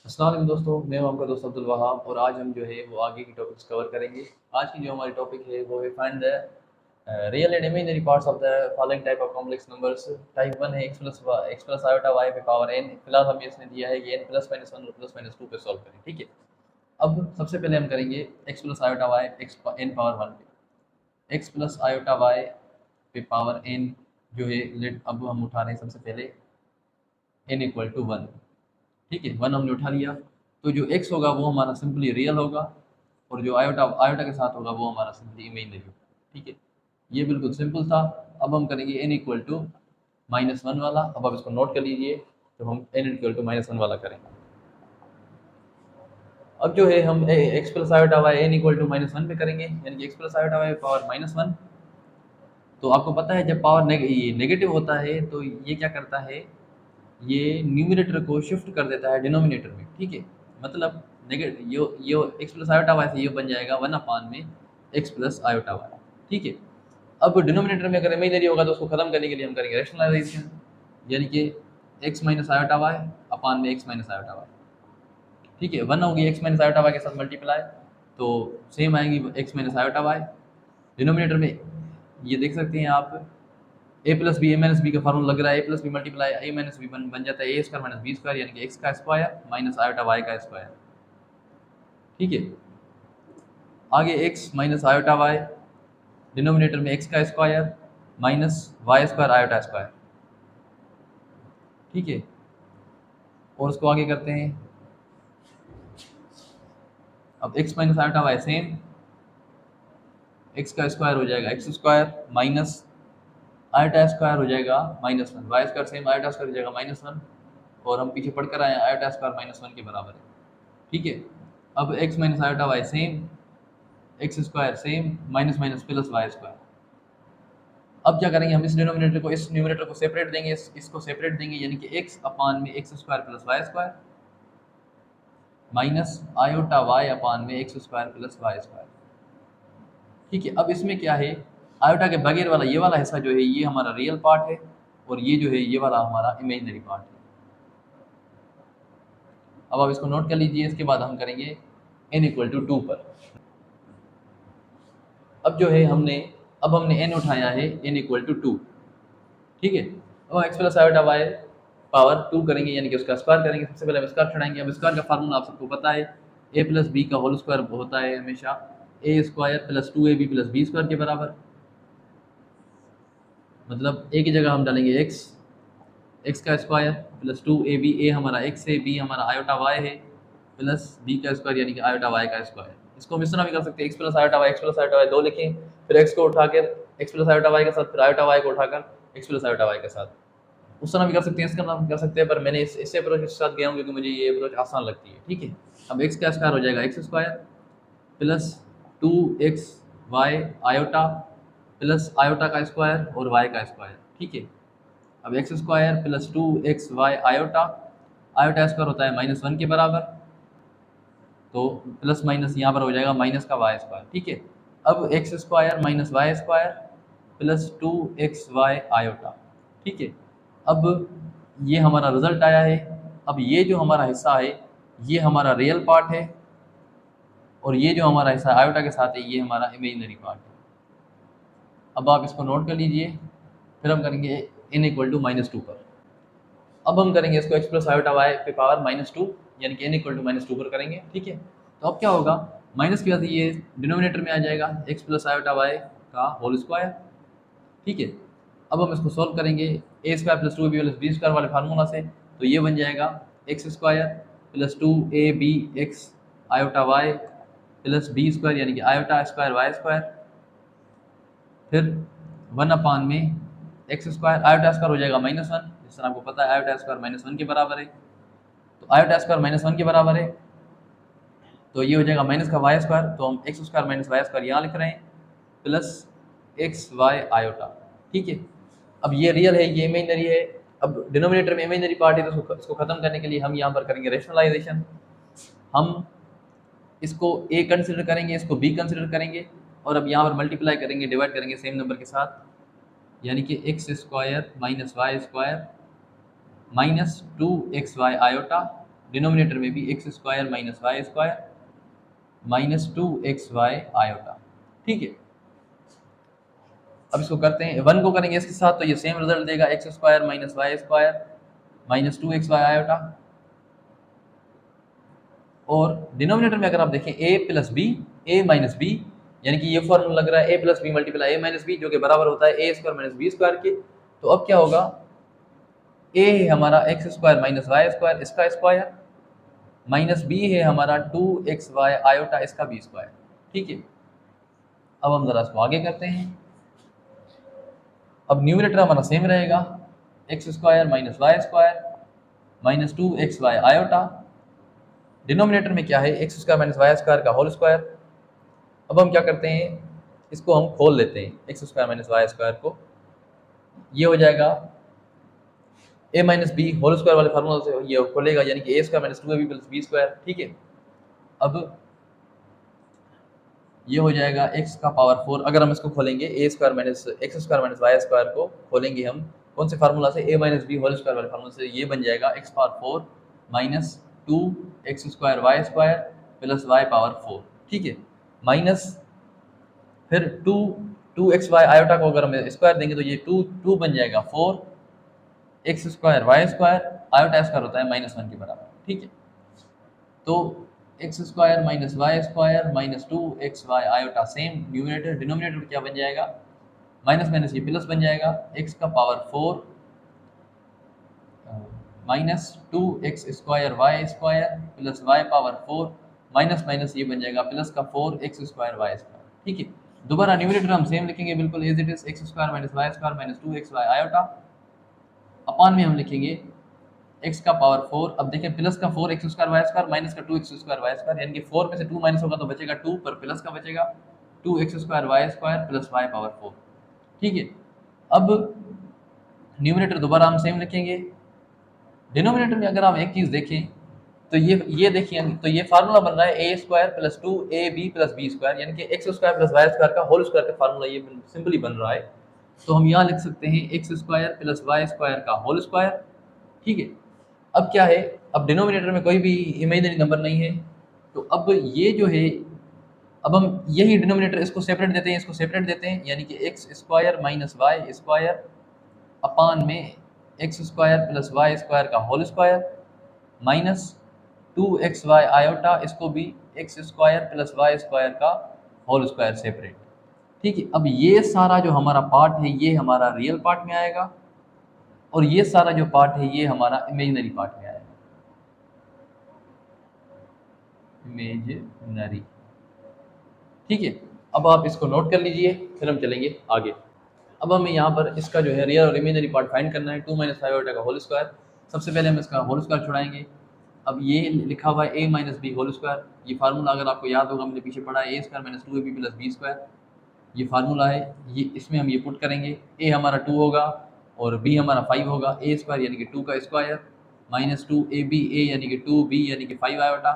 अस्सलाम वालेकुम दोस्तों, मैं हूं आपका दोस्त अब्दुल वहाब और आज हम जो है वो आगे की टॉपिक्स कवर करेंगे। आज की जो हमारी टॉपिक है वो है find the real and imaginary parts of the following type of complex numbers. Type one है एक्स प्लस आयोटा वाई पे पावर एन। फिलहाल हमें इसने दिया है कि एन प्लस माइनस वन और प्लस माइनस टू पे सॉल्व करें। ठीक है, अब सबसे पहले हम करेंगे x plus iota y x n power one पे। एक्स प्लस आयोटा वाई पे पावर एन जो है लेट, अब हम उठा रहे हैं सबसे पहले एन इक्वल टू वन। ठीक है, वन हमने उठा लिया तो जो एक्स होगा वो हमारा सिंपली रियल होगा और जो आयोटा आयोटा के साथ होगा वो हमारा सिंपली इमेजिनरी होगा। ठीक है, ये बिल्कुल सिंपल था। अब हम करेंगे n equal to minus one वाला। अब आप इसको नोट कर लीजिए, तो हम n equal to minus one वाला करेंगे। अब जो है हम x plus iota y n equal to minus one पे करेंगे, यानी कि x plus iota y power minus one. तो आपको पता है जब पावर नेगेटिव होता है तो ये क्या करता है, ये न्यूमिनेटर को शिफ्ट कर देता है डिनोमिनेटर में। ठीक है, मतलब नेगेटिव यो एक्स प्लस आयोटा वाई से ये बन जाएगा वन अपान में एक्स प्लस आयोटा वाई। ठीक है, अब डिनोमिनेटर में अगर इमेजिनरी होगा तो उसको खत्म करने के लिए हम करेंगे रैशनलाइजेशन, यानी कि x minus iota Y upon में एक्स माइनस आयोटा वाई। ठीक है, वन होगी एक्स माइनस आयोटा वाई के साथ मल्टीप्लाई, तो सेम आएंगी x minus iota y. Denominator में ये देख सकते हैं आप, a plus b a minus b का फार्मूला लग रहा है, ए plus b multiply a minus b बन जाता है a square minus b square, यानी कि एक्स का स्क्वायर माइनस आयोटा वाई का स्क्वायर। ठीक है, आगे x minus iota y, denominator में एक्स का square minus Y square iota square. ठीक है, और उसको आगे करते हैं। अब x minus iota y same, x का स्क्वायर हो जाएगा x square minus iota square हो जाएगा minus one, y square same iota square हो जाएगा माइनस वन, और हम पीछे पढ़कर आए आयोटा स्क्वायर माइनस वन के बराबर है। ठीक है, अब x minus iota y same, x square same, minus minus plus Y square. अब क्या करेंगे, हम इस डिनोमिनेटर को इस न्यूमिनेटर को सेपरेट देंगे, इसको सेपरेट देंगे, यानी कि एक्स अपान में x square plus Y square minus iota Y upon में x square plus Y square. ठीक है, अब इसमें क्या है, आयोटा के बगैर वाला ये वाला हिस्सा जो है ये हमारा रियल पार्ट है और ये जो है ये वाला हमारा इमेजिनरी पार्ट है। अब आप इसको नोट कर लीजिए, इसके बाद हम करेंगे n इक्वल टू टू पर। अब जो है हमने n उठाया है n इक्वल टू टू। ठीक है, अब x plus iota y power two करेंगे, यानी कि उसका स्क्वायर करेंगे। सबसे पहले हम स्क्वायर छुड़ाएंगे। अब स्क्वायर का फार्मूला आप सबको पता है, ए प्लस बी का होल स्क्वायर होता है हमेशा A square plus two A B plus B square के बराबर। मतलब ए की जगह हम डालेंगे एक्स, एक्स का square plus two A B, A हमारा एक्स है, बी हमारा आयोटा वाई है, प्लस बी का स्क्वायर यानी कि आयोटा वाई का स्क्वायर। इसको हम इस तरह भी कर सकते हैं, x plus iota y, x plus iota y दो लिखें, फिर एक्स को उठाकर एक्स प्लस आयोटा वाई के साथ, फिर आयोटा वाई को उठाकर एक्स प्लस आयोटा वाई के साथ। उस तरह भी कर सकते हैं, इसका नाम कर सकते हैं, पर मैंने इससे अप्रोच के साथ गया हूँ क्योंकि मुझे ये अप्रोच आसान लगती है। ठीक है, अब एक्स का स्क्वायर हो जाएगा x square plus two x y iota plus iota का स्क्वायर और वाई का स्क्वायर। ठीक है, अब x square plus two x y iota, iota square होता है माइनस वन के बराबर, तो प्लस माइनस यहाँ पर हो जाएगा माइनस का वाई स्क्वायर। ठीक है, अब x square minus Y square plus two x y iota. ठीक है, अब ये हमारा रिजल्ट आया है। अब ये जो हमारा हिस्सा है ये हमारा रियल पार्ट है और ये जो हमारा हिस्सा आयोटा के साथ है ये हमारा इमेजिनरी पार्ट है। अब आप इसको नोट कर लीजिए, फिर हम करेंगे n equal to minus two पर। अब हम करेंगे इसको एक्स प्लस आयोटा वाई पे पावर माइनस टू, यानी कि n equal to minus two पर करेंगे। ठीक है, तो अब क्या होगा, माइनस की वजह से ये डिनोमिनेटर में आ जाएगा एक्स प्लस आयोटा वाई का होल स्क्वायर। ठीक है, अब हम इसको सॉल्व करेंगे A square plus two B plus B square वाले फार्मूला से, तो ये बन जाएगा x square plus two A B X iota Y plus B square यानी कि आयोटा स्क्वायर वाई स्क्वायर, फिर वन अपान में एक्स स्क्वायर, आयोटा स्क्वायर हो जाएगा माइनस वन, जिस तरह आपको पता है आयोटा स्क्वायर माइनस वन के बराबर है, तो आयोटा स्क्वायर माइनस वन के बराबर है, तो ये हो जाएगा माइनस का वाई स्क्वायर, तो हम x square minus Y square यहाँ लिख रहे हैं प्लस एक्स वाई आयोटा। ठीक है, अब ये रियल है ये इमेजिनरी है। अब डिनोमिनेटर में इमेजिनरी पार्ट है तो इसको खत्म करने के लिए हम यहाँ पर करेंगे रैशनलाइजेशन। हम इसको ए कंसिडर करेंगे, इसको बी कंसिडर करेंगे, और अब यहाँ पर मल्टीप्लाई करेंगे, डिवाइड करेंगे सेम नंबर के साथ, यानी कि x square minus Y square minus two x y iota denominator में भी x square minus Y square minus 2xy iota. ठीक है, अब इसको करते हैं, 1 को करेंगे इसके साथ तो ये सेम रिजल्ट देगा, x square minus Y square minus 2xy iota. और डिनोमिनेटर में अगर आप देखें a plus b a minus b, यानी कि ये फॉर्मूला लग रहा है a plus b multiply a minus b, जो कि बराबर होता है a square minus b square के। तो अब क्या होगा, a है हमारा x square minus Y square इसका स्क्वायर, माइनस b है हमारा 2xy आयोटा इसका बी स्क्वायर। ठीक है, अब हम जरा इसको आगे करते हैं। अब न्यूमरेटर हमारा सेम रहेगा, x square minus Y square minus 2xy iota. Denominator में क्या है, x square minus Y square का होल स्क्वायर। अब हम क्या करते हैं, इसको हम खोल लेते हैं, x square minus Y square को, ये हो जाएगा A minus B whole square वाले फार्मूला से ये खोलेगा, यानी कि ए square minus 2ab plus B square. ठीक है, अब ये हो जाएगा एक्स का पावर 4। अगर हम इसको खोलेंगे a square minus x square minus Y square को खोलेंगे हम कौन से फार्मूला से, a minus B whole square वाले फार्मूला से, ये बन जाएगा x power 4 minus 2x square Y square plus y power 4। ठीक है, माइनस फिर 2xy आयोटा को अगर हम स्क्वायर देंगे तो ये 2 बन जाएगा 4x square Y square, iota square होता है -1 के बराबर। ठीक है, तो x square minus Y square minus 2xy iota same numerator, denominator क्या बन जाएगा, माइनस माइनस ये प्लस बन जाएगा, एक्स का power 4 minus 2x square Y square plus y power 4 minus minus ये बन जाएगा प्लस का 4x स्क्वायर वाई स्क्वायर। ठीक है, दोबारा न्यूमरेटर हम सेम लिखेंगे बिल्कुल as it is, x square minus Y square minus 2xy iota, upon में हम लिखेंगे x का पावर 4। अब देखें प्लस का 4x square Y square minus का 2x स्क्वायर वाई स्क्वायर, यानी कि 4 में से 2 माइनस होगा तो बचेगा 2, पर प्लस का बचेगा 2x square Y square plus y power 4। ठीक है, अब न्यूमरेटर दोबारा हम सेम लिखेंगे। डिनोमिनेटर में अगर हम एक चीज़ देखें तो ये देखिए, तो ये फार्मूला बन रहा है a square plus 2ab plus B square, यानी कि x square plus Y square का होल स्क्वायर का फार्मूला ये सिंपली बन रहा है। तो हम यहाँ लिख सकते हैं x square plus Y square का होल स्क्वायर। ठीक है, अब क्या है, अब डिनोमिनेटर में कोई भी इमेजिनरी नंबर नहीं है, तो अब ये जो है, अब हम यही डिनोमिनेटर इसको सेपरेट देते हैं, इसको सेपरेट देते हैं, यानी कि x square minus Y square upon में x square plus Y square का whole square minus 2xy iota, इसको भी x square plus Y square का होल स्क्वायर सेपरेट। ठीक है, अब ये सारा जो हमारा पार्ट है ये हमारा रियल पार्ट में आएगा, और ये सारा जो पार्ट है ये हमारा इमेजिनरी पार्ट में आएगा, इमेजिनरी। ठीक है, अब आप इसको नोट कर लीजिए, फिर हम चलेंगे आगे। अब हमें यहाँ पर इसका जो है रियल और इमेजिनरी पार्ट फाइंड करना है, 2 माइनस 5 आयोटा का होल स्क्वायर। सबसे पहले हम इसका होल स्क्वायर छुड़ाएंगे। अब ये लिखा हुआ है a minus B whole square, ये फार्मूला अगर आपको याद होगा हमने पीछे पढ़ा है, a square minus 2ab plus B square, ये फार्मूला है। ये इसमें हम ये पुट करेंगे, a हमारा 2 होगा और b हमारा 5 होगा, ए स्क्वायर यानी कि 2 का स्क्वायर माइनस 2ab a यानी कि 2b यानी कि 5 आयोटा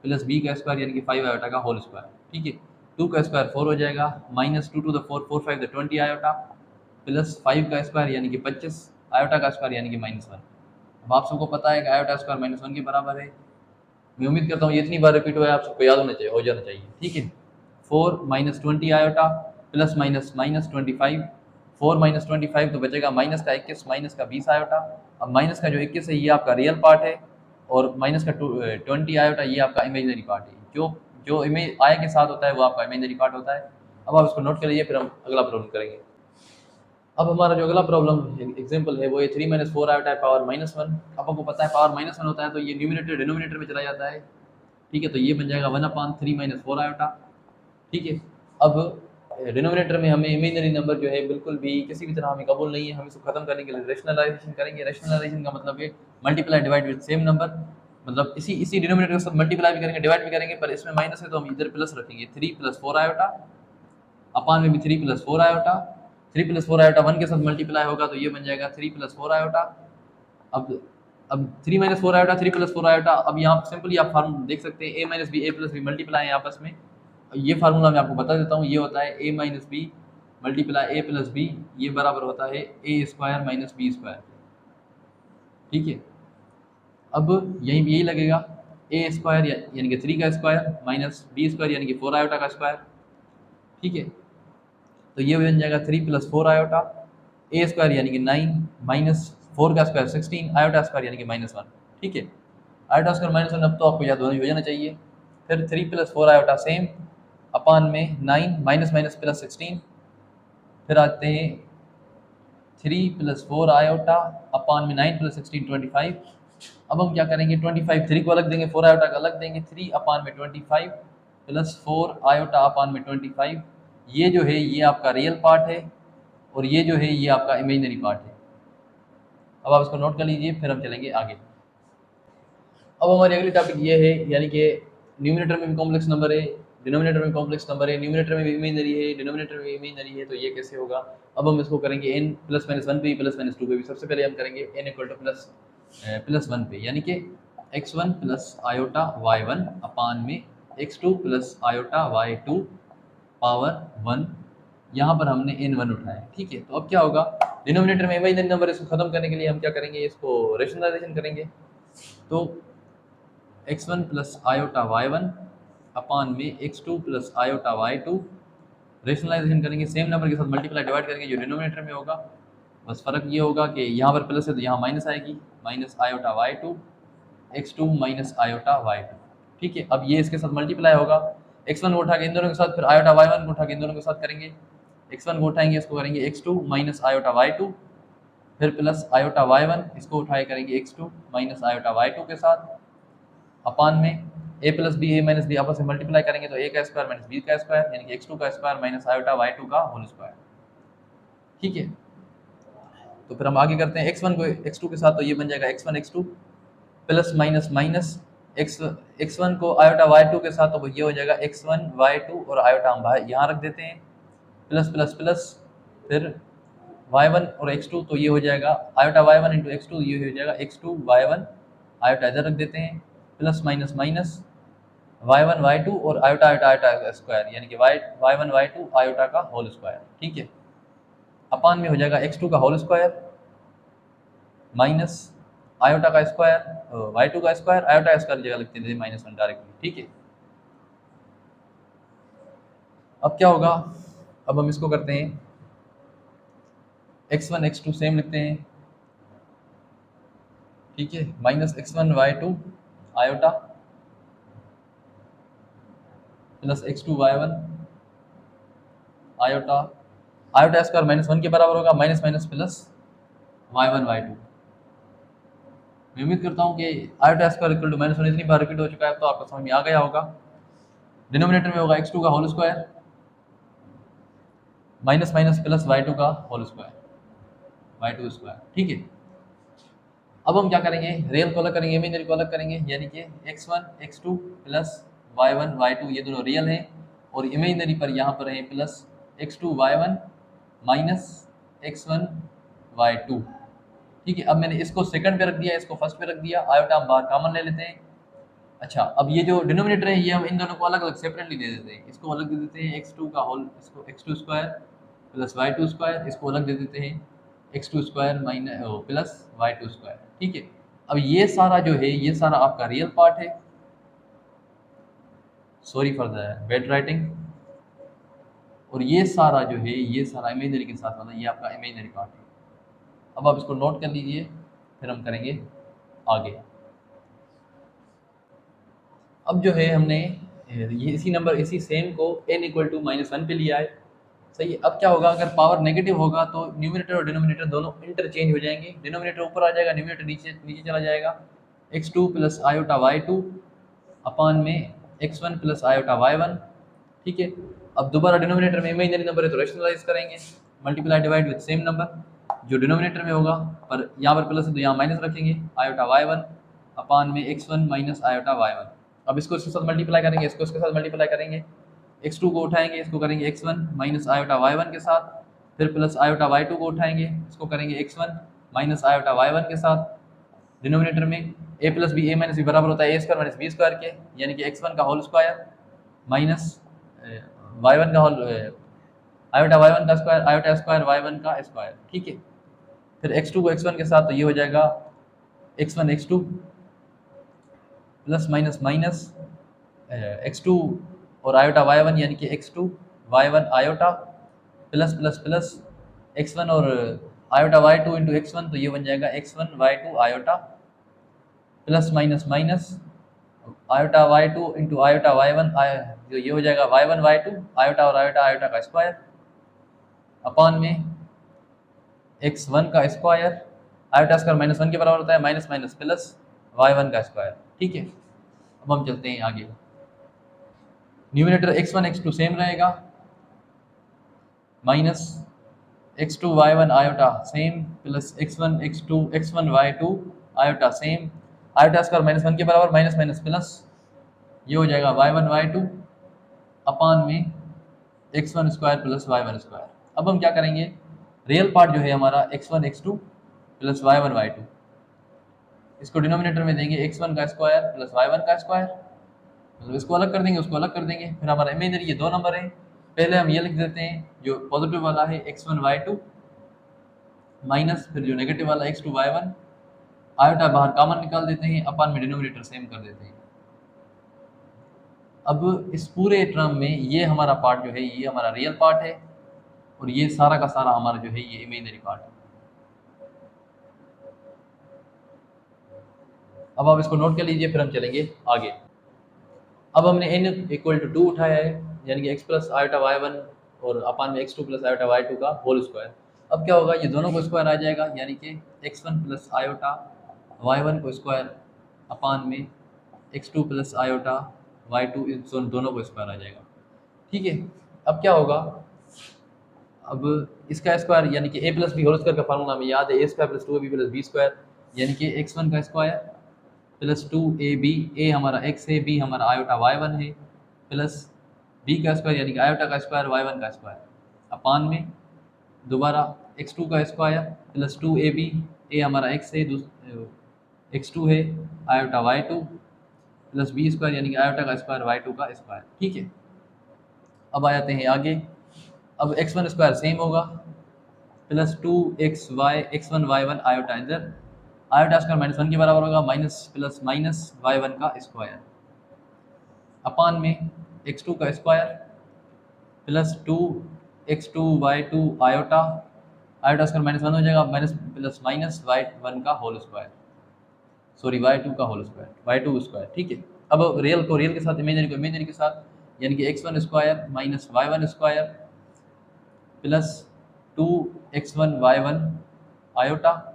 प्लस b का स्क्वायर यानी कि 5 आयोटा का होल स्क्वायर। ठीक है, 2 का स्क्वायर 4 हो जाएगा, माइनस 2 टू द 4 4 5 द 20 आयोटा प्लस 5 का स्क्वायर यानी कि 25 आयोटा का स्क्वायर यानी कि -1। अब आप सबको पता है कि आयोटा स्क्वायर -1 के बराबर है। मैं उम्मीद करता हूँ ये इतनी बार रिपीट हुआ है आप सबको याद होना चाहिए, हो जाना चाहिए। ठीक है, 4 माइनस 20 आयोटा प्लस माइनस माइनस 25, 4 माइनस 25 तो बचेगा माइनस का 21 माइनस का 20 आयोटा। अब माइनस का जो 21 है ये आपका रियल पार्ट है, और माइनस का 20 आयोटा ये आपका इमेजिनरी पार्ट है। जो जो इमेज आय के साथ होता है वो आपका इमेजिनरी पार्ट होता है। अब आप इसको नोट कर लीजिए, फिर हम अगला प्रॉब्लम करेंगे। अब हमारा जो अगला प्रॉब्लम एग्जांपल है वो ये 3 माइनस 4 आयोटा है पावर -1। अब आपको पता है पावर -1 होता है तो ये न्यूमरेटर डिनोमिनेटर में चला जाता है। ठीक है, तो ये बन जाएगा 1/3 माइनस 4 आयोटा। ठीक है, अब डिनोमिनेटर में हमें इमेजिनरी नंबर जो है बिल्कुल भी किसी भी तरह हमें कबूल नहीं है, हम इसको खत्म करने के लिए रैशनलाइजेशन करेंगे। रैशनलाइजेशन का मतलब है multiply divide with same number, मतलब इसी डिनोमिनेटर के साथ मल्टीप्लाई भी करेंगे डिवाइड भी करेंगे, पर इसमें माइनस है तो हम इधर प्लस रखेंगे। 3 प्लस 4 आयोटा अपान में भी 3 प्लस 4 आयोटा, 3 प्लस 4 आयोटा 1 के साथ मल्टीप्लाई होगा तो ये बन जाएगा 3 प्लस 4 आयोटा। अब 3 माइनस 4 आयोटा 3 प्लस 4 आयोटा, अब यहाँ सिंपली आप फार्मूला देख सकते हैं, ए minus b a plus b multiply है आपस में। ये फार्मूला मैं आपको बता देता हूँ, ये होता है ए माइनस बी मल्टीप्लाई ए प्लस बी, ये बराबर होता है a square minus b square. ठीक है, अब यही लगेगा, ए स्क्वायर यानी कि 3 का स्क्वायर माइनस बी स्क्वायर यानी कि 4 आयोटा का स्क्वायर। ठीक है, तो ये बन जाएगा 3 + 4 आयोटा, ए स्क्वायर यानी कि 9 माइनस 4 का स्क्वायर 16 आयोटा स्क्वायर यानी कि -1। ठीक है, आयोटा स्क्वायर -1 अब तो आपको याद हो जाना चाहिए। फिर 3 + 4 आयोटा सेम अपान में 9 माइनस माइनस प्लस 16। फिर आते हैं 3 + 4 आयोटा अपान में 9 + 16 25। अब हम क्या करेंगे, 25 3 को अलग देंगे, 4 आयोटा का अलग देंगे, 3 अपान में 25 + 4 आयोटा अपान में 25। ये जो है ये आपका रियल पार्ट है और ये जो है ये आपका इमेजिनरी पार्ट है। अब आप इसको नोट कर लीजिए, फिर हम चलेंगे आगे। अब हमारी अगली टॉपिक ये है, यानी कि न्यूमिनेटर में भी कॉम्प्लेक्स नंबर है, डिनोमिनेटर में कॉम्प्लेक्स नंबर है, न्यूमिनेटर में भी इमेजिनरी है, डिनोमिनेटर में भी इमेजिनरी है, तो ये कैसे होगा। अब हम इसको करेंगे n +-1 पे +-2 पे भी। सबसे पहले हम करेंगे n = +1 पे, यानी कि x1 + आयोटा y1 अपान में x2 + आयोटा y2 पावर 1। यहाँ पर हमने n1 उठाया। ठीक है, तो अब क्या होगा, डिनोमिनेटर में इमेजिनरी नंबर, इसको खत्म करने के लिए हम क्या करेंगे, इसको रेशनलाइजेशन करेंगे। तो x1 + आयोटा y1 अपान में x2 + आयोटा y2 रेशनलाइजेशन करेंगे, सेम नंबर के साथ मल्टीप्लाई डिवाइड करेंगे जो डिनोमिनेटर में होगा। बस फ़र्क ये होगा कि यहाँ पर प्लस है तो यहाँ माइनस आएगी, minus iota y2 x2 minus iota y2। ठीक है, अब ये इसके साथ मल्टीप्लाई होगा, x1 को उठा के इन दोनों के साथ, फिर आयोटा y1 को उठा के इन दोनों के साथ करेंगे। x1 को उठाएंगे, इसको करेंगे x2 माइनस आयोटा y2, फिर प्लस आयोटा y1, इसको उठाए करेंगे x2 माइनस आयोटा y2 के साथ अपान में a + b a - b आपस में मल्टीप्लाई करेंगे तो a का स्क्वायर माइनस b का स्क्वायर यानी कि x2 का स्क्वायर माइनस आयोटा y2 का होल स्क्वायर। ठीक है, तो फिर हम आगे करते हैं x1 को x2 के साथ, तो ये बन जाएगा x1 x2 plus minus minus x1 को आयोटा y2 के साथ, तो ये हो जाएगा x1 y2 और आयोटा हम यहाँ रख देते हैं, प्लस प्लस प्लस, फिर y1 और x2, तो ये हो जाएगा आयोटा y1 × x2, ये हो जाएगा x2 y1, आयोटा इधर रख देते हैं, plus minus minus y1 y2 और आयोटा आयोटा आयोटा का स्क्वायर यानी कि y1 y2 आयोटा का होल स्क्वायर। ठीक है, अपान में हो जाएगा x2 का होल स्क्वायर माइनस आयोटा का स्क्वायर y2 का स्क्वायर, आयोटा का स्क्वायर जगह लिखते हैं -1 डायरेक्टली। ठीक है, अब क्या होगा, अब हम इसको करते हैं x1 x2 सेम लिखते हैं। ठीक है, minus x1 y2 iota plus x2 y1 iota, iota square -1 के बराबर होगा, minus minus plus y1 y2। मैं उम्मीद करता हूँ कि आयोटा स्क्वायर इक्वल टू -1 इतनी बार रिपीट हो चुका है, तो आपको समझ में आ गया होगा। डिनोमिनेटर में होगा x2 का whole square minus minus plus y2 का होल स्क्वायर y2 स्क्वायर। ठीक है, अब हम क्या करेंगे, रियल को अलग करेंगे, इमेजिनरी को अलग करेंगे, यानी कि x1 x2 plus y1 y2 ये दोनों रियल हैं और इमेजिनरी पर यहाँ पर है plus x2 y1 minus x1 y2। ठीक है, अब मैंने इसको सेकंड पे रख दिया, इसको फर्स्ट पे रख दिया, आयोटा हम बाहर कॉमन ले लेते हैं। अच्छा, अब ये जो डिनोमिनेटर है ये हम इन दोनों को अलग अलग सेपरेटली दे देते हैं, इसको अलग दे देते हैं x2 का होल, इसको x2 square plus y2 square, इसको अलग दे देते हैं x2 square minus plus y2 square. ठीक है, अब ये सारा जो है ये सारा आपका रियल पार्ट है, sorry for the bad writing, और ये सारा जो है ये सारा इमेजिनरी के साथ वाला ये आपका इमेजिनरी पार्ट है। अब आप इसको नोट कर लीजिए, फिर हम करेंगे आगे। अब जो है हमने ये इसी नंबर इसी सेम को n = -1 पे लिया है। सही है, अब क्या होगा, अगर पावर नेगेटिव होगा तो न्यूमिनेटर और डिनोमिनेटर दोनों इंटरचेंज हो जाएंगे, डिनोमिनेटर ऊपर आ जाएगा, न्यूमिनेटर नीचे नीचे चला जाएगा। x2 + आयोटा y2 अपान में x1 + आयोटा y1। ठीक है, अब दोबारा डिनोमिनेटर में इमेजिनरी नंबर है तो रेशनलाइज करेंगे, multiply divide with same number जो डिनोमिनेटर में होगा, पर यहाँ पर प्लस है तो यहाँ माइनस रखेंगे, आयोटा y1 अपान में x1 माइनस आयोटा y1। अब इसको इसके साथ मल्टीप्लाई करेंगे, इसको इसके साथ मल्टीप्लाई करेंगे, x2 को उठाएंगे, इसको करेंगे x1 माइनस आयोटा y1 के साथ, फिर प्लस आयोटा y2 को उठाएंगे, इसको करेंगे x1 माइनस आयोटा y1 के साथ। डिनोमिनेटर में a + b a - b बराबर होता है a² - b² के, यानी कि x1 का होल स्क्वायर माइनस y1 का होल आयोटा y1 का स्क्वायर, आयोटा स्क्वायर y1 का स्क्वायर। ठीक है, फिर x2 को x1 के साथ, तो ये हो जाएगा x1 x2 plus minus minus x2 और आयोटा y1 यानी कि x2 y1 iota plus plus plus x1 और आयोटा y2 इंटू x1, तो ये बन जाएगा x1 y2 iota plus minus minus iota y2 into iota y1, जो ये हो जाएगा y1 y2 आयोटा और आयोटा आयोटा का स्क्वायर अपान में x1 का स्क्वायर, आयोटा स्क्वायर माइनस 1 के बराबर होता है, माइनस माइनस प्लस y1 का स्क्वायर। ठीक है, अब हम चलते हैं आगे। न्यूमिनेटर x1 x2 सेम रहेगा, minus x2 y1 iota same plus x1 x2 x1 y2 iota same, iota square minus 1 के बराबर, माइनस माइनस प्लस, ये हो जाएगा y1 y2 अपान में x1 square plus y1 square. अब हम क्या करेंगे, रियल पार्ट जो है हमारा x1 x2 plus y1 y2, इसको डिनोमिनेटर में देंगे x1 का स्क्वायर प्लस y1 का स्क्वायर, मतलब इसको अलग कर देंगे उसको अलग कर देंगे, फिर हमारा इमेजनरी ये दो नंबर है, पहले हम ये लिख देते हैं जो पॉजिटिव वाला है x1 y2 माइनस फिर जो नेगेटिव वाला x2 y1, आयोटा बाहर कॉमन निकाल देते हैं, अपान में डिनोमिनेटर सेम कर देते हैं। अब इस पूरे टर्म में ये हमारा पार्ट जो है ये हमारा रियल पार्ट है और ये सारा का सारा हमारा जो है ये इमेजनरी पार्ट है। अब आप इसको नोट कर लीजिए, फिर हम चलेंगे आगे। अब हमने n इक्वल टू 2 उठाया है, यानी कि x प्लस आयोटा y1 और अपान में x2 प्लस आयोटा y2 का होल स्क्वायर। अब क्या होगा, ये दोनों को स्क्वायर आ जाएगा, यानी कि x1 प्लस आयोटा y1 को स्क्वायर अपान में x2 प्लस आयोटा y2, इन दोनों को स्क्वायर आ जाएगा। ठीक है, अब क्या होगा, अब इसका स्क्वायर यानी कि a plus b whole square का फार्मूला हमें याद है, a square plus 2ab plus B square, यानी कि x1 का स्क्वायर प्लस 2ab, a हमारा x है, b हमारा आयोटा y1 है, प्लस b का स्क्वायर यानी कि आयोटा का स्क्वायर y1 का स्क्वायर अपान में दोबारा x2 का स्क्वायर प्लस 2ab, a हमारा x है, x2 है, iota y2 plus b square यानी कि आयोटा का स्क्वायर y2 का स्क्वायर। ठीक है, अब आ जाते हैं आगे। अब x1 स्क्वायर सेम होगा plus 2xy x1 y1 iota, इधर आयोटा स्क्वायर माइनस 1 के बराबर होगा, माइनस प्लस माइनस y1 का स्क्वायर अपान में x2 का square plus 2x2 y2 iota, iota square minus 1 हो जाएगा, माइनस प्लस माइनस y1 का होल स्क्वायर, सॉरी y2 का होल स्क्वायर, y2 स्क्वायर। ठीक है, अब रियल को रियल के साथ, इमेजनरी को इमेजनरी के साथ, यानी कि x1 square minus y1 square plus 2x1 y1 iota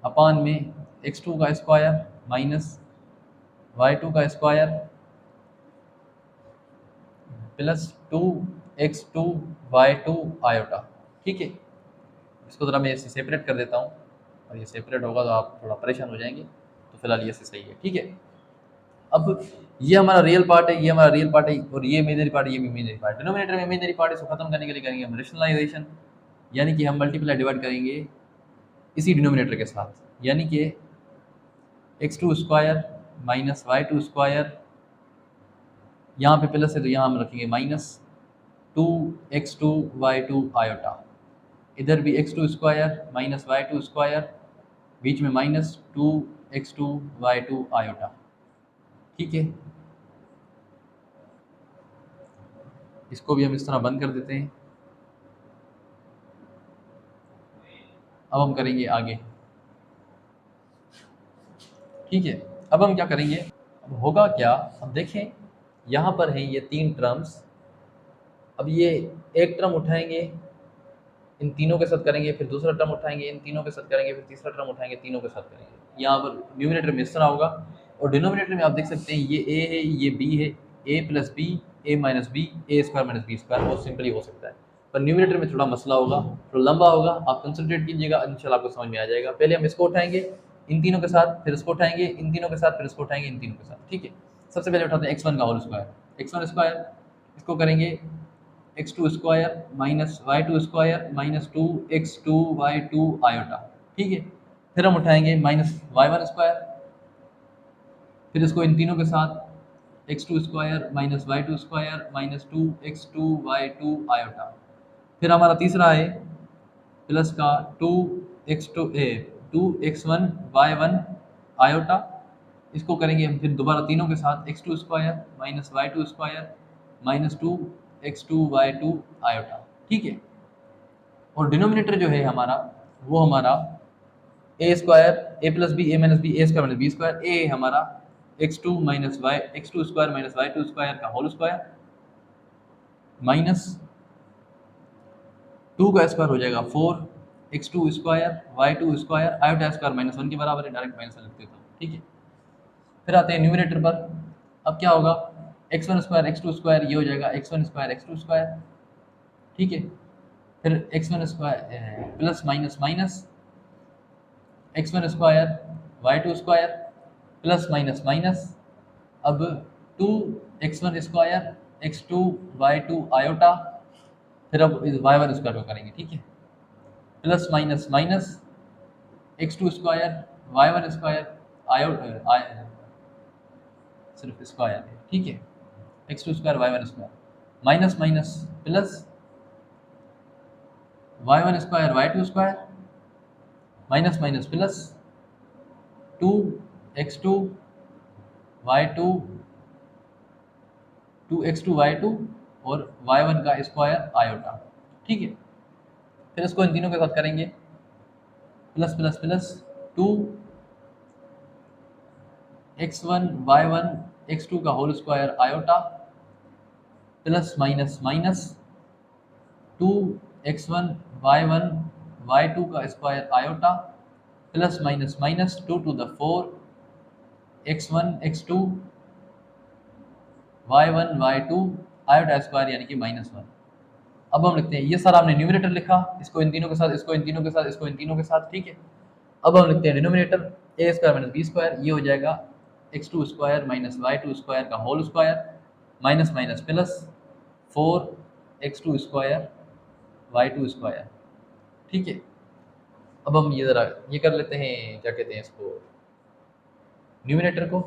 upon में x2 का स्क्वायर माइनस y2 का square plus 2x2 y2 iota. ठीक है, इसको ज़रा मैं इसे सेपरेट कर देता हूँ, और ये सेपरेट होगा तो आप थोड़ा परेशान हो जाएंगे, तो फिलहाल ये से सही है। ठीक है, अब ये हमारा रियल पार्ट है, ये हमारा रियल पार्ट है, और ये इमेजनरी पार्ट है, ये भी इमेजनरी पार्ट। डिनोमिनेटर में इमेजनरी पार्ट, इसको खत्म करने के लिए करेंगे हम रेशनलाइजेशन, यानी कि हम मल्टीप्लाई डिवाइड करेंगे इसी डिनोमिनेटर के साथ, यानी कि x2 square minus y2 square, यहाँ पे प्लस है तो यहाँ हम रखेंगे माइनस 2x2 y2 आयोटा, इधर भी x2 square minus y2 square, बीच में माइनस 2x2 y2 आयोटा। ठीक है, इसको भी हम इस तरह बंद कर देते हैं। अब हम करेंगे आगे। ठीक है, अब हम क्या करेंगे, अब होगा क्या, अब देखें यहाँ पर हैं ये तीन टर्म्स, अब ये एक टर्म उठाएंगे, इन तीनों के साथ करेंगे, फिर दूसरा टर्म उठाएंगे, इन तीनों के साथ करेंगे, फिर तीसरा टर्म उठाएंगे, तीनों के साथ करेंगे। यहाँ पर न्यूमिनेटर में इस तरह होगा, और डिनोमिनेटर में आप देख सकते हैं ये a है, ये b है, a plus b, a minus b, a square minus b square, बहुत सिंपली हो सकता है। पर न्यूमिनेटर में थोड़ा मसला होगा, थोड़ा लंबा होगा, आप कंसंट्रेट कीजिएगा, इंशाल्लाह आपको समझ में आ जाएगा। पहले हम इसको उठाएंगे इन तीनों के साथ, फिर इसको उठाएंगे इन तीनों के साथ, फिर इसको उठाएंगे इन तीनों के साथ। ठीक है, सबसे पहले उठाते हैं x1 का होल स्क्वायर, x1 स्क्वायर, इसको करेंगे x2 square minus y2 square minus 2x2 y2 iota. ठीक है, फिर हम उठाएंगे माइनस y1 स्क्वायर, फिर इसको इन तीनों के साथ x2 square minus y2 square minus 2x2 y2 iota. फिर हमारा तीसरा है प्लस का 2x1 y1 आयोटा, इसको करेंगे हम फिर दोबारा तीनों के साथ, x two square minus y two square minus two x two y two iota, ठीक है। और डिनोमिनेटर जो है हमारा वो हमारा a square a plus b a minus b a square minus b square, a हमारा x two minus y x two square minus y two square का होल स्क्वायर माइनस टू का स्क्वायर हो जाएगा 4 x two square y two square iota square minus one के बराबर है, direct minus लिख देता हूँ, ठीक है। फिर आते हैं न्यूमिनेटर पर। अब क्या होगा, x one square x two square ये हो जाएगा x one square x two square, ठीक है। फिर x one square plus minus minus x one square y two square plus minus minus, अब two x one square x two y two iota, फिर अब इस वाई वन स्क्वायर को करेंगे, ठीक है। Plus minus minus x two square y one square iota सिर्फ square है, ठीक है। X two square y one square minus minus plus y one square y two square minus minus plus two x two y two x two y two और y one का square iota, ठीक है। फिर इसको इन तीनों के साथ करेंगे, plus plus plus two x one y one x two का whole square iota plus minus minus two x one y two का square iota plus minus minus two to the four x one x two y one y two iota square यानी कि minus one. अब हम लिखते हैं, ये सारा हमने न्यूमिनेटर लिखा, इसको इन तीनों के साथ, इसको इन तीनों के साथ, इसको इन तीनों के साथ, ठीक है। अब हम लिखते हैं denominator a square minus b square, ये हो जाएगा x two square minus y two square का whole square minus minus plus 4 x two square y two square, ठीक है। अब हम ये ज़रा ये कर लेते हैं, क्या कहते हैं इसको, न्यूमिनेटर को।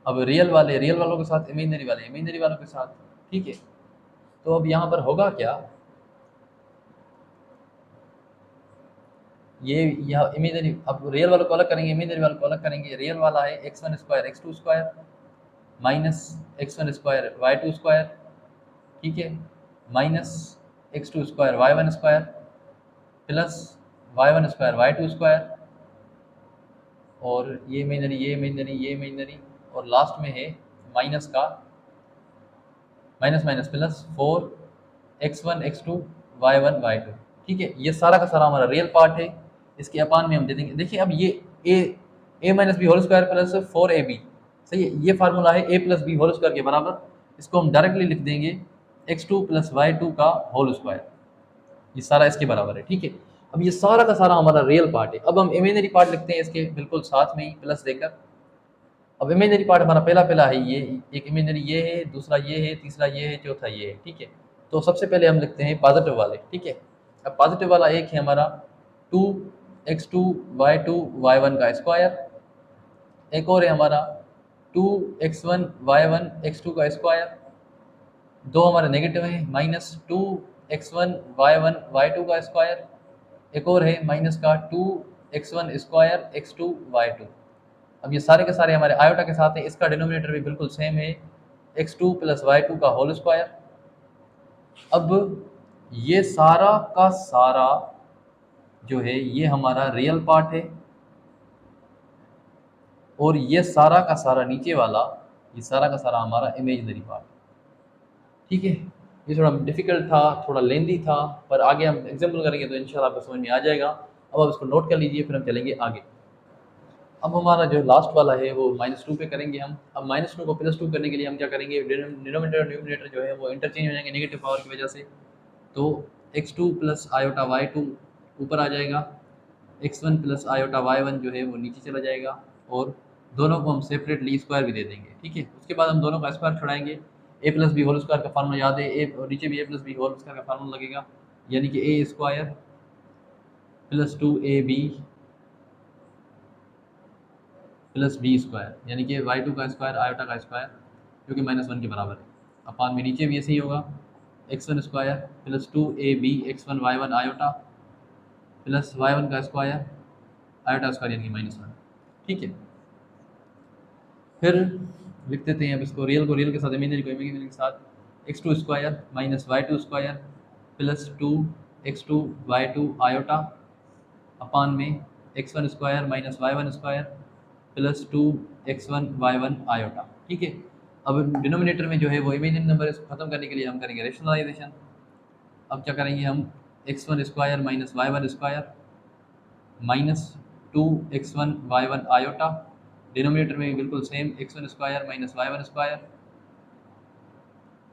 अब रियल वालों के साथ इमेजिनरी वालों के साथ, ठीक है। तो अब यहाँ पर होगा क्या, ये यहाँ इमेजिनरी, अब रियल वालों को अलग करेंगे, इमेजिनरी वालों को अलग करेंगे। रियल वाला है x one square x two square minus x one square y two square, ठीक है, minus x two square y one square plus y one square y two square, और ये इमेजिनरी और लास्ट में है माइनस का minus minus plus 4 x one x two y one y two, ठीक है। ये सारा का सारा हमारा रियल पार्ट है, इसके अपान में हम दे देंगे। देखिए अब ये a minus B whole square plus 4ab, सही है, ये फार्मूला है ए प्लस बी होल स्क्वायर के बराबर। इसको हम डायरेक्टली लिख देंगे x two plus y two का होल स्क्वायर, ये सारा इसके बराबर है, ठीक है। अब ये सारा का सारा हमारा रियल पार्ट है। अब हम इमेजिनरी पार्ट लिखते हैं इसके बिल्कुल साथ में ही प्लस देकर। अब इमेजिनरी पार्ट हमारा पहला पहला है, ये एक इमेजिनरी ये है, दूसरा ये है, तीसरा ये है, चौथा ये है, ठीक है। तो सबसे पहले हम लिखते हैं पॉजिटिव वाले, ठीक है। अब पॉजिटिव वाला एक है हमारा 2 एक्स टू वाई वन का स्क्वायर, एक और है हमारा 2 x one y one x two का स्क्वायर, दो हमारे नेगेटिव हैं, minus 2 x one y one y two का स्क्वायर, एक और है माइनस का 2 x one square x two y two. अब ये सारे के सारे हमारे आयोटा के साथ हैं, इसका डिनोमिनेटर भी बिल्कुल सेम है x two plus y two का होल स्क्वायर। अब ये सारा का सारा जो है ये हमारा रियल पार्ट है, और ये सारा का सारा नीचे वाला, ये सारा का सारा हमारा इमेजिनरी पार्ट, ठीक है। ये थोड़ा डिफिकल्ट था, थोड़ा लेंदी था, पर आगे हम एग्जाम्पल करेंगे तो इंशाल्लाह आपको समझ में आ जाएगा। अब आप इसको नोट कर लीजिए, फिर हम चलेंगे आगे। अब हमारा जो लास्ट वाला है वो -2 पे करेंगे हम। अब -2 को +2 करने के लिए हम क्या करेंगे, डिनोमिनेटर और न्यूमिनेटर जो है वो इंटरचेंज हो जाएंगे नेगेटिव पावर की वजह से। तो x2 प्लस आयोटा y2 ऊपर आ जाएगा, x1 प्लस आयोटा y1 जो है वो नीचे चला जाएगा, और दोनों को हम सेपरेटली स्क्वायर भी दे देंगे, ठीक है। उसके बाद हम दोनों का स्क्वायर छुड़ाएंगे, a plus b whole square का फार्मूला याद है, ए और नीचे भी a plus b whole square का फार्मूला लगेगा, यानी कि a square plus 2ab plus B square, यानी कि y2 का स्क्वायर आयोटा का स्क्वायर जो कि -1 के बराबर है। अपान में नीचे भी ऐसे ही होगा, x1 square plus 2ab x1 y1 iota plus y1 का स्क्वायर आयोटा स्क्वायर यानी कि -1, ठीक है, फिर लिख देते हैं अब इसको, रियल को रियल के साथ, इमेजिनरी को इमेजिनरी के साथ, x two square minus y two square plus two x two y two iota upon में x one square minus y one square plus two x one y one iota. ठीक है, अब denominator में जो है वो इमेजिनरी नंबर, इसको खत्म करने के लिए हम करेंगे रेशनलाइजेशन। अब क्या करेंगे हम, x one square minus y one square minus two x one y one iota, denominator में भी बिल्कुल same, x one square minus y one square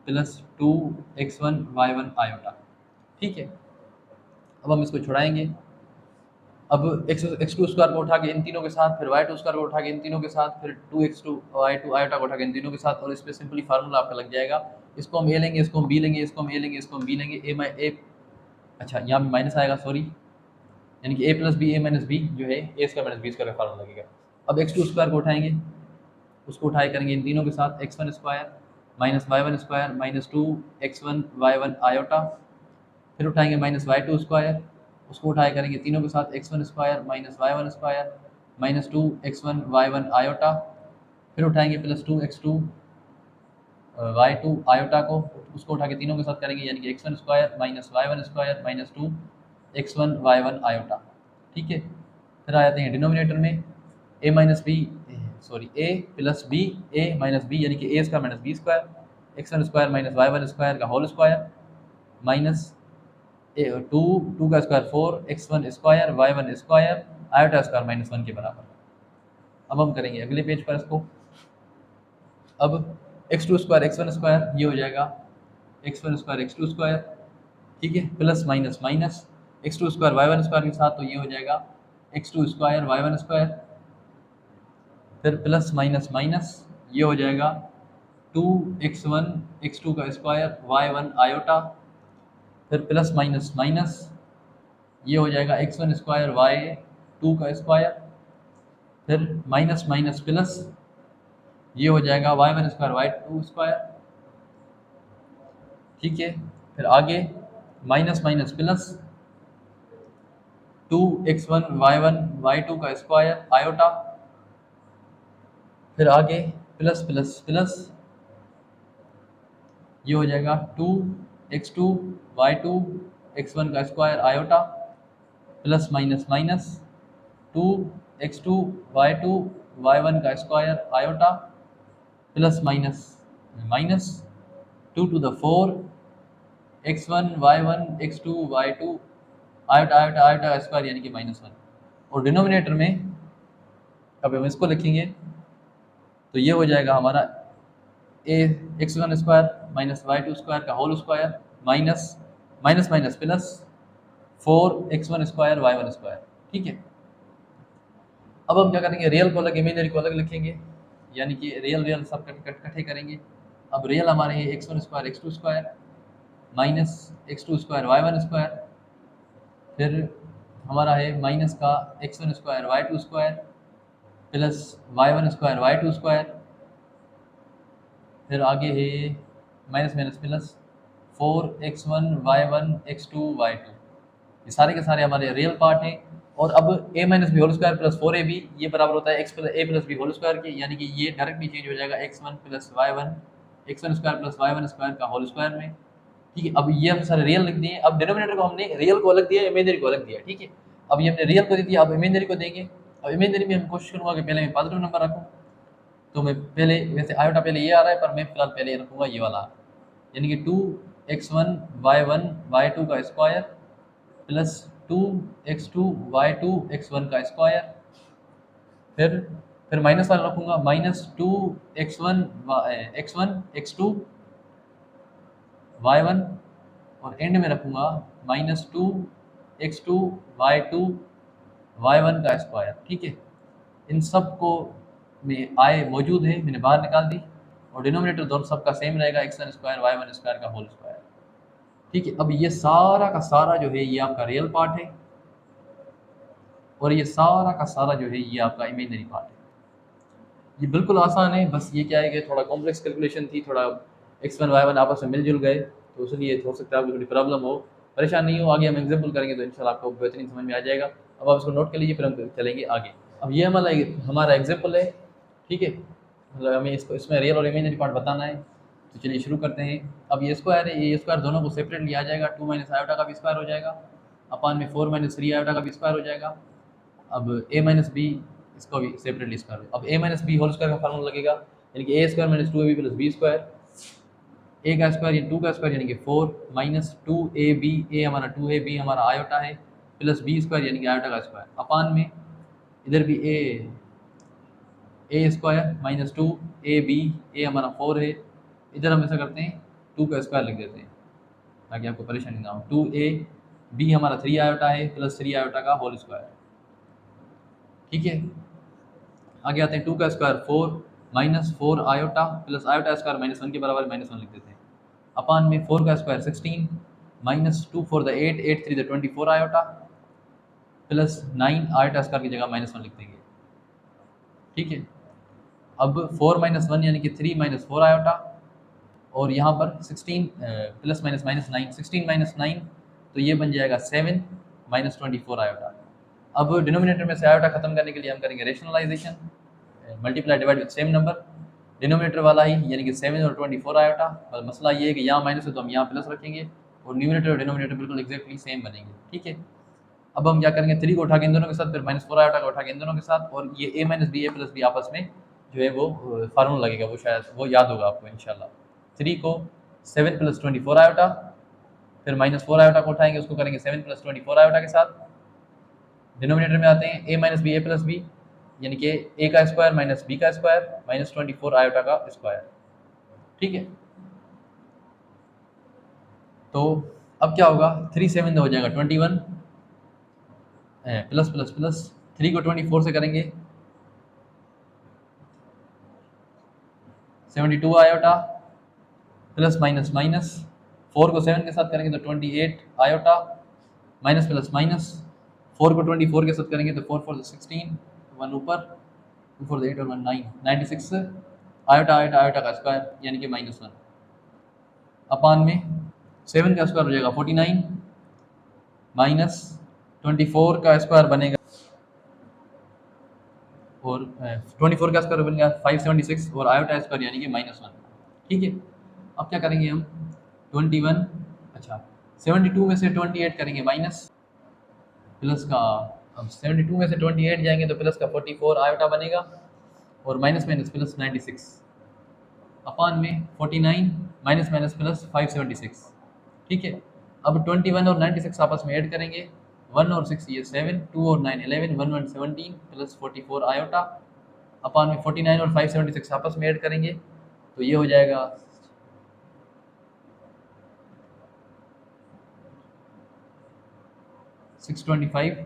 plus two x one y one iota. ठीक है, अब हम इसको छुड़ाएंगे। अब एक्स टू स्क्वायर को उठा के इन तीनों के साथ, फिर वाई टू स्क्वायर को उठा के इन तीनों के साथ, फिर two x two y two iota को उठा के इन तीनों के साथ, और इस पर सिंपली फार्मूला आपका लग जाएगा। इसको हम ए लेंगे, इसको हम बी लेंगे, इसको हम ए लेंगे, इसको हम बी लेंगे, ए अच्छा यहाँ भी माइनस आएगा, सॉरी, यानी कि ए plus b, a minus b जो है a square minus b square का फार्मूला लगेगा। अब एक्स टू स्क्वायर को उठाएंगे, उसको उठाए करेंगे इन तीनों के साथ, x one square minus y one square minus two x one y one iota, फिर उठाएंगे माइनस वाई टू स्क्वायर, उसको उठाए करेंगे तीनों के साथ, x one square minus y one square minus two x one y one iota, फिर उठाएंगे plus two x two y two iota को, उसको उठा के तीनों के साथ करेंगे, यानी कि x one square minus y one square minus two x one y one iota. ठीक है, फिर आ जाते हैं डिनोमिनेटर में, a minus b, sorry a plus b, a minus b यानी कि ए square minus b square, x one square minus y one square का whole square minus two two का square four x one square y one square iota square minus one के बराबर। अब हम करेंगे अगले पेज पर इसको। अब x two square x one square ये हो जाएगा x one square x two square, ठीक है, plus minus minus x two square y one square के साथ, तो ये हो जाएगा x two square y one square, फिर प्लस माइनस माइनस ये हो जाएगा two x one x two का स्क्वायर वाई वन आयोटा, फिर प्लस माइनस माइनस ये हो जाएगा x one square y two का स्क्वायर, फिर माइनस माइनस प्लस ये हो जाएगा y one square y two square. ठीक है, फिर आगे minus minus plus two x one y two का स्क्वायर आयोटा, फिर आगे प्लस प्लस प्लस ये हो जाएगा two x two y two x one का square iota, plus minus minus two x two y two y one का square iota, plus minus minus two to the four x one y one x two y two iota iota iota square यानी कि minus one. और denominator में अब हम इसको लिखेंगे तो ये हो जाएगा हमारा a x one square minus y two square का whole square minus minus minus plus four x one square y one square. ठीक है, अब हम क्या करेंगे, रियल को अलग इमेजिनरी को अलग लिखेंगे, यानी कि रियल रियल सब इकट्ठे करेंगे। अब रियल हमारे है x one square x two square minus x two square y one square, फिर हमारा है माइनस का x one square y two square plus y one square y two square, फिर आगे है minus minus plus four x one y one x two y two. ये सारे के सारे हमारे रियल पार्ट हैं। और अब a minus B whole square plus four a b ये बराबर होता है x plus a plus b whole square की, यानी कि ये डायरेक्टली चेंज हो जाएगा x one plus y one x one square plus y one square का होल स्क्वायर में। ठीक है, अब ये हम सारे रियल लिख दिए। अब डिनोमिनेटर को हमने रियल को अलग दिया, इमेजिनरी को अलग दिया। ठीक है, अब ये हमने रियल को दे दिया, अब इमेजिनरी को देंगे। अब इमेजिनरी में हम कोशिश करूँगा कि पहले मैं पॉजिटिव नंबर रखूँ, तो मैं पहले वैसे आयोटा पहले ये आ रहा है, पर मैं फिलहाल पहले रखूँगा ये वाला, यानी कि two x one y two का square plus two x two y two x one का स्क्वायर, फिर माइनस वाला रखूँगा minus two x one x two y one, और एंड में रखूँगा minus two x two y one का square. ठीक है, इन सब को में आय मौजूद है, मैंने बाहर निकाल दी, और डिनोमिनेटर दोनों सबका सेम रहेगा x one square y one square का होल स्क्वायर। ठीक है, अब ये सारा का सारा जो है ये आपका रियल पार्ट है, और ये सारा का सारा जो है ये आपका इमेजिनरी पार्ट है। ये बिल्कुल आसान है, बस ये क्या है कि थोड़ा कॉम्प्लेक्स कैलकुलेशन थी, थोड़ा एक्स वन वाई वन आपस में मिलजुल गए, तो इसलिए हो सकता है आपको थोड़ी प्रॉब्लम हो। परेशान नहीं हो, आगे हम एग्जाम्पल करेंगे तो इंशाल्लाह आपको बेहतरीन समझ में आ जाएगा। अब आप इसको नोट कर लीजिए, फिर हम चलेंगे आगे। अब ये हमारा एग्जाम्पल है, ठीक है, मतलब हमें इसको इसमें रियल और इमेजिनरी पार्ट बताना है। तो चलिए शुरू करते हैं। अब ये स्क्वायर है, ये स्क्वायर दोनों को सेपरेटली आ जाएगा, 2 माइनस आयोटा का भी स्क्वायर हो जाएगा, अपान में 4 माइनस 3 आयोटा का भी स्क्वायर हो जाएगा। अब ए माइनस बी, इसको भी सेपरेटली स्क्वायर। अब a minus B whole square का फार्मूला लगेगा, यानी कि ए square minus 2ab plus B square, a का स्क्वायर या 2 का स्क्वायर यानी कि 4 माइनस 2ab, ए हमारा 2 है, बी हमारा आयोटा है, प्लस बी स्क्वायर यानी कि आयोटा का स्क्वायर, अपान में इधर भी ए स्क्वायर माइनस 2ab, ए हमारा 4 है, इधर हम ऐसा करते हैं 2 का स्क्वायर लिख देते हैं ताकि आपको परेशानी ना हो। 2ab हमारा 3 आयोटा है, प्लस 3 आयोटा का होल स्क्वायर, ठीक है। आगे आते हैं 2 का square 4 minus 4 iota, plus iota square -1 के बराबर -1 लिख देते हैं, अपान में 4 का square 16 minus 2 4 the 8 8 3 the 24 iota, plus 9 iota square की जगह -1 लिख देंगे, ठीक है। अब 4 माइनस 1 यानी कि 3 माइनस 4 आयोटा, और यहाँ पर 16 प्लस माइनस -9, 16 माइनस 9 तो ये बन जाएगा 7 माइनस 24 आयोटा। अब डिनोमिनेटर में से आयोटा खत्म करने के लिए हम करेंगे rationalisation, multiply divide with same number, denominator वाला ही यानी कि 7 और 24 आयोटा। बस मसला ये है कि यहाँ माइनस है तो हम यहाँ प्लस रखेंगे, और न्यूमिनेटर और डिनोमिनेटर बिल्कुल एक्जैक्टली सेम बनेंगे, ठीक है। अब हम क्या करेंगे, 3 को उठा के इन दोनों के साथ, फिर -4 आयोटा को उठा के इन दोनों के साथ, और ये a minus b, a plus b आपस में जो है वो फार्मूला लगेगा, वो शायद वो याद होगा आपको इंशाल्लाह। 3 को 7 प्लस 24 आयोटा, फिर -4 आयोटा को उठाएंगे, उसको करेंगे 7 प्लस 24 आयोटा के साथ। डिनोमिनेटर में आते हैं a minus b, a plus b, यानी कि a का स्क्वायर माइनस बी का स्क्वायर माइनस 24 आयोटा का स्क्वायर, ठीक है। तो अब क्या होगा, 3 7 हो जाएगा 21, प्लस प्लस प्लस 3 को 24 से करेंगे 72 आयोटा, प्लस माइनस माइनस 4 को 7 के साथ करेंगे तो 28 आयोटा, माइनस प्लस माइनस 4 को 24 के साथ करेंगे तो 4 4 16, 1 ऊपर, 2 4 8 और 1 9, 96 आयोटा आयोटा आयोटा का स्क्वायर यानी कि -1, अपान में 7 का स्क्वायर हो जाएगा 49 माइनस 24 का स्क्वायर बनेगा, और 24 का स्क्वायर बन गया 576, और आयोटा स्क्वायर यानी कि -1, ठीक है। अब क्या करेंगे हम 21, अच्छा 72 में से 28 करेंगे माइनस, प्लस का, अब 72 में से 28 जाएंगे तो प्लस का 44 आयोटा बनेगा, और माइनस माइनस प्लस 96, अपान में 49 माइनस माइनस प्लस 576, ठीक है। अब 21 और 96 आपस में ऐड करेंगे, 1 और 6 ये 7, 2 और 9 11, 1 1 17 प्लस 44 आयोटा, अपान में 49 और 576 आपस में ऐड करेंगे तो ये हो जाएगा 625।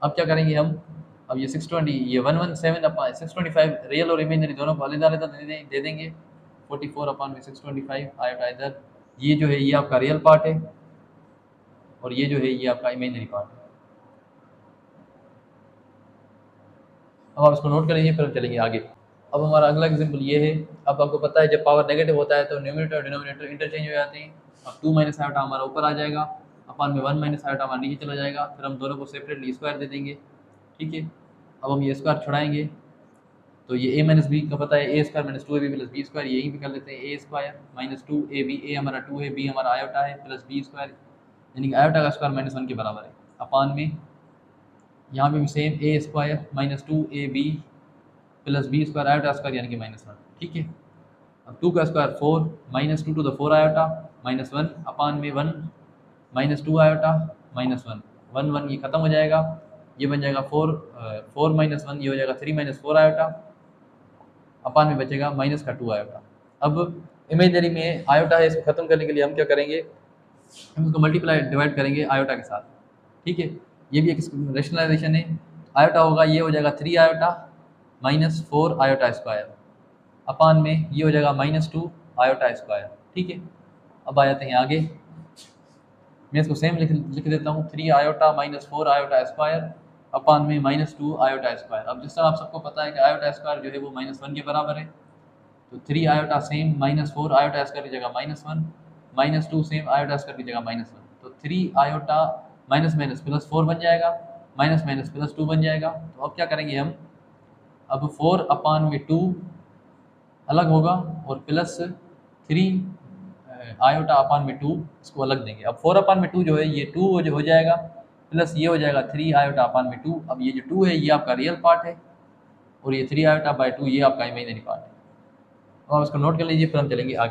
अब क्या करेंगे हम, अब ये 620, ये 117 अपान 625 रियल और इमेजिनरी दोनों को अलग-अलग दे देंगे, 44 अपान में 625 आयोटा इधर, ये जो है ये आपका रियल पार्ट है, और ये जो है ये आपका इमेजिनरी पार्ट है। अब आप इसको नोट कर लीजिए, फिर हम चलेंगे आगे। अब हमारा अगला एग्जाम्पल ये है, अब आपको पता है जब पावर नेगेटिव होता है तो न्यूमरेटर और डिनोमिनेटर इंटरचेंज हो जाते हैं। अब 2 माइनस आयोटा हमारा ऊपर आ जाएगा, अपान में 1 माइनस आयोटा हमारा नीचे चला जाएगा, फिर हम दोनों को सेपरेटली स्क्वायर दे देंगे, ठीक है। अब हम ये स्क्वायर छुड़ाएंगे तो ये a माइनस बी का पता है, a square minus 2ab plus B square, यहीं पे कर लेते हैं ए स्क्वायर माइनस 2ab, ए हमारा 2 है, बी हमारा आयोटा है, प्लस बी स्क्वायर यानी कि आयोटा का स्क्वायर -1 के बराबर है, अपान में यहाँ पे भी same a square minus 2ab plus B square iota square यानी कि -1, ठीक है। अब 2 का square 4 minus 2 to the 4 iota -1, upon में 1 माइनस 2 आयोटा -1, 1 1 ये खत्म हो जाएगा, ये बन जाएगा 4 माइनस 1 ये हो जाएगा 3 माइनस 4 आयोटा, अपान में बचेगा माइनस का 2 आयोटा। अब इमेजनरी में आयोटा है, इसको खत्म करने के लिए हम क्या करेंगे, हम इसको मल्टीप्लाई डिवाइड करेंगे आयोटा के साथ, ठीक है। ये भी एक रेशनलाइजेशन है, आयोटा होगा ये हो जाएगा 3 iota minus 4 iota square, upon में ये हो जाएगा -2 आयोटा स्क्वायर, ठीक है। अब आ जाते हैं आगे, मैं इसको सेम लिख देता हूँ, 3 iota minus 4 iota square, upon में -2 आयोटा स्क्वायर। अब जिस तरह आप सबको पता है कि आयोटा स्क्वायर जो है वो -1 के बराबर है, तो 3 आयोटा सेम -4 आयोटा स्क्वायर की जगह -1, -2 सेम आयोटा स्क्वायर की जगह -1, तो 3 आयोटा माइनस माइनस प्लस 4 बन जाएगा, माइनस माइनस प्लस 2 बन जाएगा। तो अब क्या करेंगे हम, अब 4/2 अलग होगा और प्लस 3 i/2 इसको अलग देंगे। अब 4/2 जो है ये 2 जो हो जाएगा, प्लस ये हो जाएगा 3 i/2। अब ये जो 2 है ये आपका रियल पार्ट है और ये 3 i/2 ये आपका इमेजिनरी पार्ट है। तो आप इसको नोट कर लीजिए, फिर हम चलेंगे आगे।